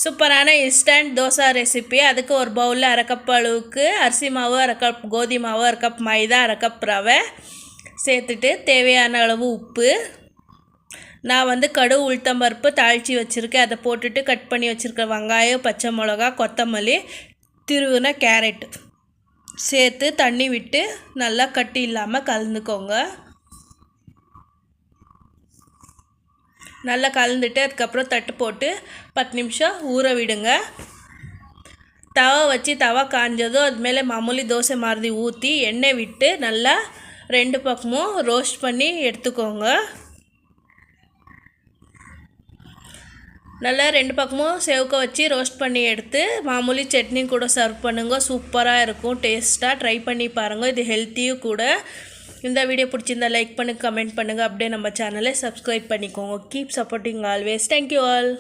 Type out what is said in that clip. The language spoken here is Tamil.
சூப்பரான இன்ஸ்டன்ட் தோசை ரெசிபி. அதுக்கு ஒரு பவுலில் அரை கப் அளவுக்கு அரிசி மாவு, அரை கப் கோதுமை மாவு, அரை கப் மைதா, அரை கப் ரவை சேர்த்துட்டு தேவையான அளவு உப்பு. நான் கடுகு உளுத்தம்பருப்பு தாளித்து வச்சுருக்கேன். அதை போட்டுட்டு கட் பண்ணி வச்சுருக்கேன் வெங்காயம், பச்சை மிளகா, கொத்தமல்லி, திருவின கேரட் சேர்த்து தண்ணி விட்டு நல்லா கட்டி இல்லாமல் கலந்துக்கோங்க. நல்லா கலந்துட்டு அதுக்கப்புறம் தட்டு போட்டு 10 நிமிஷம் ஊற விடுங்க. தவா வச்சு தவா காஞ்சதும் அது மேலே மாமூலி தோசை மாதிரி ஊற்றி எண்ணெய் விட்டு நல்லா 2 பக்கமும் ரோஸ்ட் பண்ணி எடுத்துக்கோங்க. நல்லா 2 பக்கமும் செவக்க வச்சு ரோஸ்ட் பண்ணி எடுத்து மாமூலி சட்னி கூட சர்வ் பண்ணுங்க. சூப்பராக இருக்கும், டேஸ்ட்டாக ட்ரை பண்ணி பாருங்கள். இது ஹெல்த்தியும் கூட. இந்த வீடியோ பிடிச்சிருந்தா லைக் பண்ணுங்கள், கமெண்ட் பண்ணுங்கள். அப்படியே நம்ம சேனலை சப்ஸ்கிரைப் பண்ணிக்கோங்க. Keep supporting always. Thank you all.